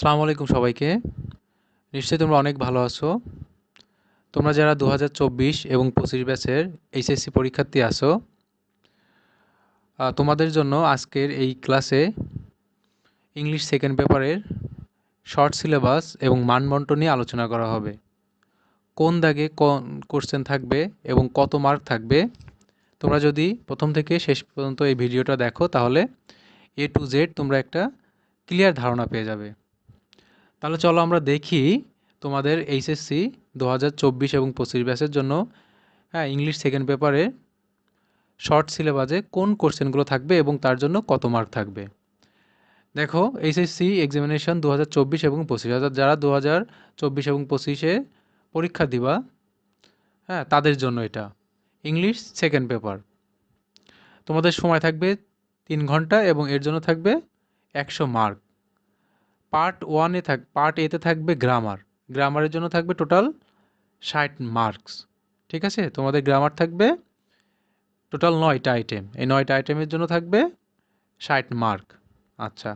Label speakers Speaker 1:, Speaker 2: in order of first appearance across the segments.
Speaker 1: আসসালামু আলাইকুম সবাইকে। নিশ্চয়ই তোমরা অনেক ভালো আছো। তোমরা যারা 2024 এবং 25 ব্যাচের এইচএসসি পরীক্ষার্থী আছো, তোমাদের জন্য আজকের এই ক্লাসে ইংলিশ সেকেন্ড পেপারের শর্ট সিলেবাস এবং মানবন্টন নিয়ে আলোচনা করা হবে। কোন দাগে কোন কোশ্চেন থাকবে এবং কত মার্ক থাকবে, তোমরা যদি প্রথম থেকে শেষ পর্যন্ত এই ভিডিওটা দেখো তাহলে A to Z তোমরা একটা ক্লিয়ার ধারণা পেয়ে যাবে। তাহলে চলো আমরা দেখি তোমাদের এইচএসসি 2024 এবং 25 ব্যাচের জন্য ইংলিশ সেকেন্ড পেপারে শর্ট সিলেবাসে কোন কোশ্চেনগুলো থাকবে এবং তার জন্য কত মার্ক থাকবে। দেখো, এইচএসসি এক্সামিনেশন 2024 এবং 25, অর্থাৎ যারা 2024 এবং 25-এ পরীক্ষা দিবা, তাদের জন্য এটা ইংলিশ সেকেন্ড পেপার। তোমাদের সময় থাকবে 3 ঘন্টা এবং এর জন্য থাকবে 100 মার্ক। পার্ট এতে থাকবে গ্রামারের জন্য থাকবে টোটাল 60 মার্কস। ঠিক আছে, তোমাদের গ্রামার থাকবে টোটাল 9টা আইটেম। এই 9টা আইটেমের জন্য থাকবে 60 মার্ক। আচ্ছা,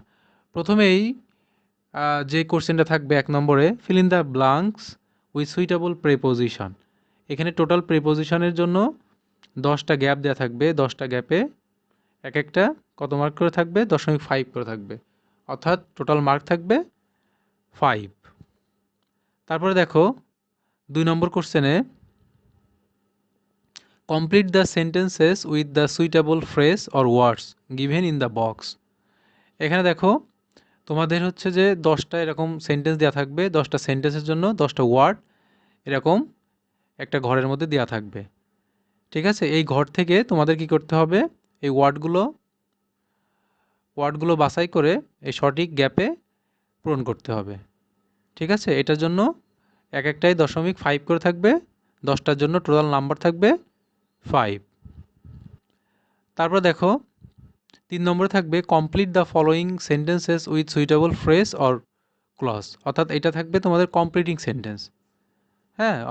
Speaker 1: প্রথমেই যে কোশ্চেনটা থাকবে 1 নম্বরে, fill in the blanks with suitable preposition. এখানে টোটাল প্রিপোজিশনের জন্য 10টা গ্যাপ দেওয়া থাকবে। 10টা গ্যাপে এক একটা কত মার্ক করে থাকবে? 0.5 করে থাকবে, অর্থাৎ টোটাল মার্ক থাকবে 5। তারপরে দেখো 2 নম্বর কোশ্চেনে, complete the sentences with the suitable phrase or words given in the box. এখানে দেখো তোমাদের হচ্ছে যে 10টা এরকম সেন্টেন্স দেওয়া থাকবে। 10টা সেন্টেন্সের জন্য 10টা ওয়ার্ড এরকম একটা ঘরের মধ্যে দেওয়া থাকবে। ঠিক আছে, এই ঘর থেকে তোমাদের কি করতে হবে? এই ওয়ার্ডগুলো বাছাই করে এই সঠিক গ্যাপে পূরণ করতে হবে। ঠিক আছে, এটার জন্য এক একটাই 0.5 করে থাকবে। 10টার জন্য টোটাল নাম্বার থাকবে 5। তারপর দেখো 3 নম্বরে থাকবে, complete the following sentences with suitable phrase or clause. অর্থাৎ এটা থাকবে তোমাদের কমপ্লিটিং সেন্টেন্স।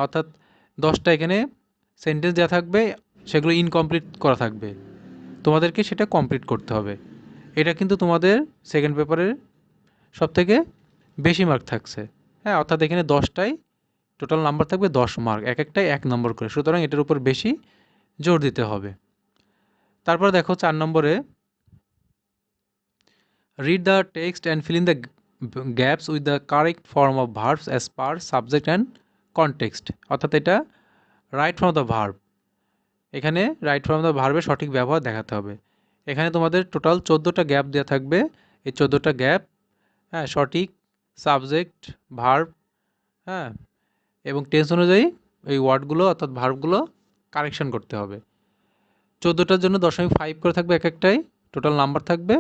Speaker 1: অর্থাৎ 10টা এখানে সেন্টেন্স দেওয়া থাকবে, সেগুলো ইনকমপ্লিট করা থাকবে, তোমাদেরকে সেটা কমপ্লিট করতে হবে। এটা কিন্তু তোমাদের সেকেন্ড পেপারের সবথেকে বেশি মার্ক থাকছে। অর্থাৎ এখানে 10টায় টোটাল নাম্বার থাকবে 10 মার্ক, এক একটাই 1 নম্বর করে, সুতরাং এটার উপর বেশি জোর দিতে হবে। তারপর দেখো 4 নম্বরে, read the text and fill in the gaps with the correct form of verbs as per subject and context. অর্থাৎ এটা রাইট ফ্রম দ্য ভার্ব, এখানে রাইট ফ্রম দ্য ভার্বের সঠিক ব্যবহার দেখাতে হবে। এখানে তোমাদের টোটাল 14টা গ্যাপ দেওয়া থাকবে। এই 14টা গ্যাপ সঠিক সাবজেক্ট, ভার্ব এবং টেন্স অনুযায়ী এই ওয়ার্ডগুলো অর্থাৎ ভার্বগুলো কারেকশন করতে হবে। 14টার জন্য 0.5 করে থাকবে এক একটাই, টোটাল নাম্বার থাকবে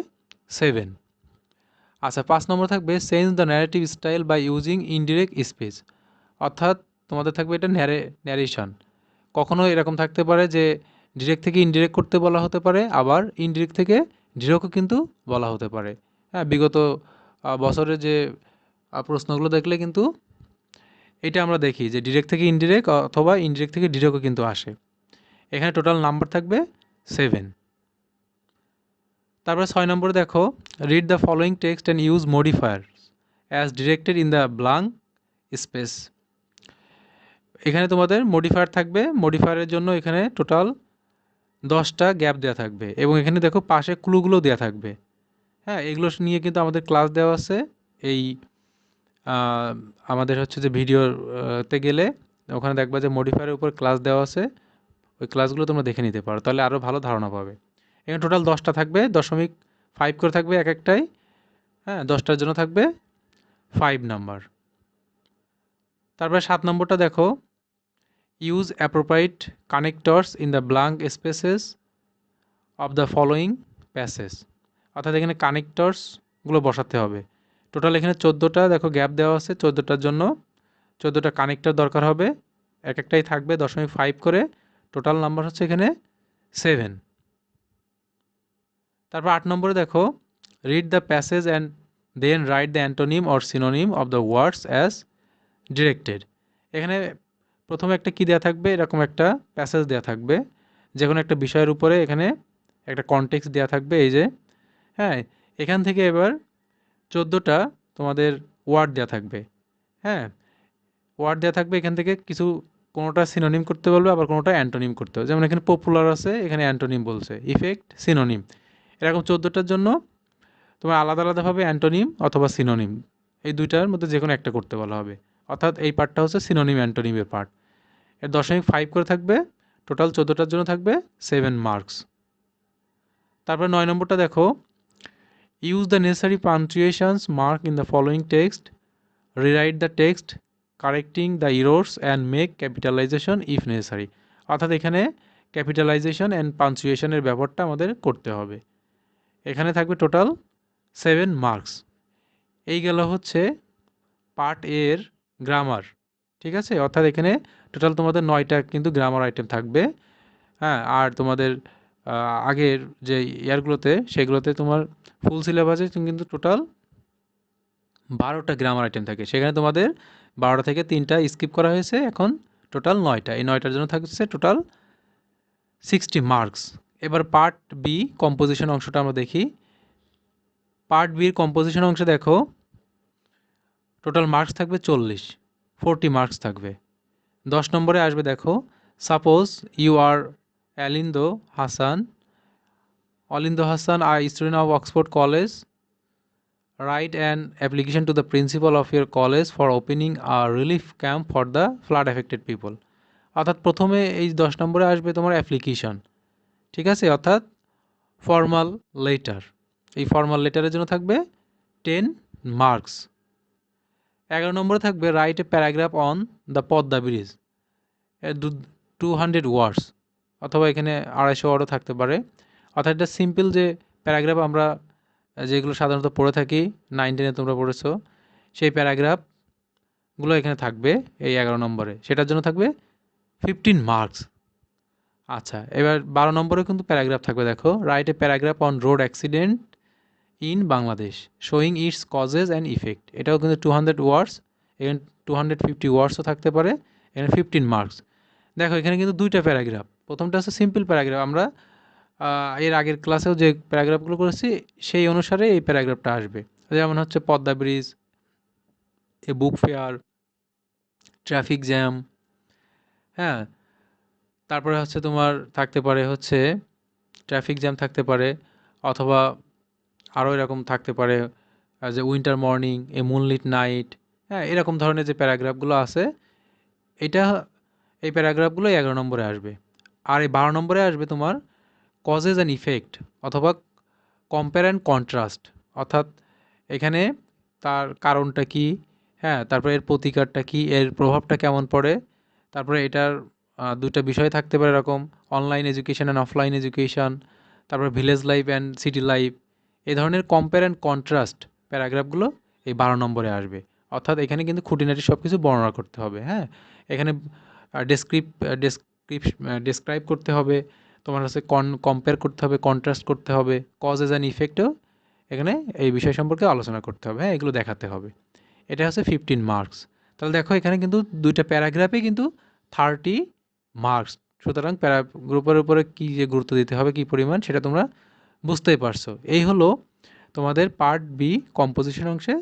Speaker 1: 7। আচ্ছা, 5 নম্বর থাকবে, change the narrative style by using indirect speech. অর্থাৎ তোমাদের থাকবে এটা ন্যারেশন। কখনো এরকম থাকতে পারে যে ডিরেক্ট থেকে ইনডিরেক্ট করতে বলা হতে পারে, আবার ইনডিরেক্ট থেকে ডিরেক্টও কিন্তু বলা হতে পারে। বিগত বছরের যে প্রশ্নগুলো দেখলে কিন্তু এটা আমরা দেখি যে ডিরেক্ট থেকে ইনডিরেক্ট অথবা ইনডিরেক্ট থেকে ডিরেক্টও কিন্তু আসে। এখানে টোটাল নাম্বার থাকবে 7। তারপরে 6 নম্বরে দেখো, read the following text and use modifiers as directed in the blank space. এখানে তোমাদের মডিফায়ার থাকবে। মডিফায়ারের জন্য এখানে টোটাল 10টা গ্যাপ দেওয়া থাকবে এবং এখানে দেখো পাশে ক্লুগুলো দেওয়া থাকবে। এগুলো নিয়ে কিন্তু আমাদের ক্লাস দেওয়া আছে। এই আমাদের হচ্ছে যে ভিডিওতে গেলে ওখানে দেখবা যে মডিফায়ারের উপর ক্লাস দেওয়া আছে, ওই ক্লাসগুলো তোমরা দেখে নিতে পারো, তাহলে আরও ভালো ধারণা পাবে। এখানে টোটাল 10টা থাকবে, 0.5 করে থাকবে এক একটাই। 10টার জন্য থাকবে 5 নাম্বার। তারপরে 7 নম্বরটা দেখো, use appropriate connectors in the blank spaces of the following passage. অর্থাৎ এখানে কানেক্টরসগুলো বসাতে হবে। টোটাল এখানে 14টা দেখো গ্যাপ দেওয়া আছে, 14টার জন্য 14টা কানেক্টর দরকার হবে, এক একটাই থাকবে 0.5 করে, টোটাল নাম্বার হচ্ছে এখানে 7। তারপর 8 নম্বরে দেখো, read the passage and then write the antonym or synonym of the words as directed. এখানে প্রথমে একটা কী দেওয়া থাকবে, এরকম একটা প্যাসেজ দেওয়া থাকবে, যে কোনো একটা বিষয়ের উপরে এখানে একটা কনটেক্সট দেওয়া থাকবে। এই যে এখান থেকে এবার 14টা তোমাদের ওয়ার্ড দেওয়া থাকবে। হ্যাঁ, ওয়ার্ড দেওয়া থাকবে, এখান থেকে কিছু কোনোটা সিনোনিম করতে বলবে, আবার কোনোটা অ্যান্টোনিম করতে হবে। যেমন এখানে পপুলার আছে, এখানে অ্যান্টোনিম বলছে, ইফেক্ট সিনোনিম। এরকম 14টার জন্য তোমার আলাদা আলাদাভাবে অ্যান্টোনিম অথবা সিনোনিম, এই দুইটার মধ্যে যে কোনো একটা করতে বলা হবে। অর্থাৎ এই পার্টটা হচ্ছে সিনোনিম অ্যান্টোনিমের পার্ট। এর 0.5 করে থাকবে, টোটাল 14টার জন্য থাকবে 7 মার্কস। তারপর 9 নম্বরটা দেখো, use the necessary punctuations mark in the following text, rewrite the text correcting the errors and make capitalisation if necessary. অর্থাৎ এখানে ক্যাপিটালাইজেশন অ্যান্ড পাঞ্চুয়েশনের ব্যাপারটা আমাদের করতে হবে। এখানে থাকবে টোটাল 7 মার্কস। এই গেল হচ্ছে পার্ট এর গ্রামার। ঠিক আছে, অর্থাৎ এখানে টোটাল তোমাদের 9টা কিন্তু গ্রামার আইটেম থাকবে। হ্যাঁ, আর তোমাদের আগের যে ইয়ারগুলোতে সেগুলোতে তোমার ফুল সিলেবাসে কিন্তু টোটাল 12টা গ্রামার আইটেম থাকে, সেখানে তোমাদের 12টা থেকে 3টা স্কিপ করা হয়েছে, এখন টোটাল 9টা। এই 9টার জন্য থাকছে টোটাল 60 মার্কস। এবার পার্ট বি কম্পোজিশন অংশটা আমরা দেখি। পার্ট বির কম্পোজিশন অংশে দেখো টোটাল মার্কস থাকবে 40 মার্কস থাকবে। 10 নম্বরে আসবে দেখো, suppose you are Alinda Hasan are student of Oxford College, write an application to the principal of your college for opening a relief camp for the flood affected people। অর্থাৎ প্রথমে এই 10 নম্বরে আসবে তোমার অ্যাপ্লিকেশন। ঠিক আছে, অর্থাৎ ফর্মাল লেটার। এই ফর্মাল লেটারের জন্য থাকবে 10 মার্কস। 11 নম্বরে থাকবে write a paragraph on the Padma bridge, 200 ওয়ার্ডস, অথবা এখানে 250 ওয়ার্ডও থাকতে পারে। অর্থাৎ এটা সিম্পল যে প্যারাগ্রাফ আমরা যেগুলো সাধারণত পড়ে থাকি, 9-10-এ তোমরা পড়েছো, সেই প্যারাগ্রাফগুলো এখানে থাকবে এই 11 নম্বরে, সেটার জন্য থাকবে 15 মার্কস। আচ্ছা, এবার 12 নম্বরে কিন্তু প্যারাগ্রাফ থাকবে, দেখো write a paragraph on road accident in Bangladesh showing it's causes and effect, এটাও কিন্তু 200 ওয়ার্ডস, এখানে 250 ওয়ার্ডসও থাকতে পারে, এখানে 15 মার্কস। দেখো এখানে কিন্তু দুইটা প্যারাগ্রাফ, প্রথমটা হচ্ছে সিম্পল প্যারাগ্রাফ, আমরা এর আগের ক্লাসেও যে প্যারাগ্রাফগুলো করেছি সেই অনুসারে এই প্যারাগ্রাফটা আসবে। যেমন হচ্ছে পদ্মা ব্রিজ, এ বুক ফেয়ার, ট্রাফিক জ্যাম। হ্যাঁ, তারপরে হচ্ছে তোমার থাকতে পারে হচ্ছে ট্রাফিক জ্যাম থাকতে পারে, অথবা আরও এরকম থাকতে পারে যে উইন্টার মর্নিং, এ মুনলিট নাইট। হ্যাঁ, এরকম ধরনের যে প্যারাগ্রাফগুলো আছে, এটা এই প্যারাগ্রাফগুলো 11 নম্বরে আসবে। আর এই 12 নম্বরে আসবে তোমার কজেস অ্যান্ড ইফেক্ট, অথবা কম্পেয়ার অ্যান্ড কন্ট্রাস্ট। অর্থাৎ এখানে তার কারণটা কি, হ্যাঁ, তারপরে এর প্রতিকারটা কি, এর প্রভাবটা কেমন পড়ে। তারপরে এটার দুইটা বিষয় থাকতে পারে এরকম, online education and offline education, তারপরে village life and city life. এই ধরনের কম্পেয়ার অ্যান্ড কন্ট্রাস্ট প্যারাগ্রাফগুলো এই 12 নম্বরে আসবে। অর্থাৎ এখানে কিন্তু খুঁটিনাটি সব কিছু বর্ণনা করতে হবে। হ্যাঁ, এখানে ডেসক্রাইব করতে হবে, তোমার হচ্ছে কম্পেয়ার করতে হবে, কন্ট্রাস্ট করতে হবে, কজেস অ্যান্ড ইফেক্টও এখানে এই বিষয় সম্পর্কে আলোচনা করতে হবে। হ্যাঁ, এগুলো দেখাতে হবে। এটা হচ্ছে 15 মার্কস। তাহলে দেখো এখানে কিন্তু দুইটা প্যারাগ্রাফে কিন্তু 30 মার্কস। সুতরাং গ্রুপের উপরে কী যে গুরুত্ব দিতে হবে, কী পরিমাণ, সেটা তোমরা বুঝতেই পারছো। এই হলো তোমাদের পার্ট বি কম্পোজিশন অংশে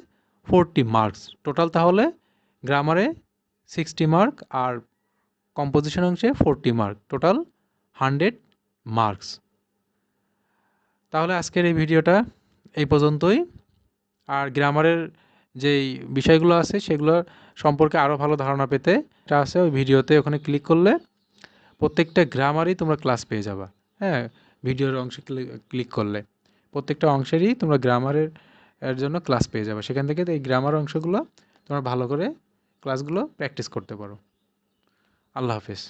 Speaker 1: 40 মার্কস টোটাল। তাহলে গ্রামারে 60 মার্ক আর কম্পোজিশন অংশে 40 মার্ক, টোটাল 100 মার্কস। তাহলে আজকের এই ভিডিওটা এই পর্যন্তই। আর গ্রামারের যেই বিষয়গুলো আছে সেগুলো সম্পর্কে আরও ভালো ধারণা পেতে এটা আছে ওই ভিডিওতে, ওখানে ক্লিক করলে প্রত্যেকটা গ্রামারই তোমরা ক্লাস পেয়ে যাবা। হ্যাঁ, ভিডিওর অংশে ক্লিক করলে প্রত্যেকটা অংশেরই তোমরা গ্রামারের জন্য ক্লাস পেয়ে যাবে। সেখান থেকে এই গ্রামার অংশগুলো তোমরা ভালো করে ক্লাসগুলো প্র্যাকটিস করতে পারো। আল্লাহ হাফেজ।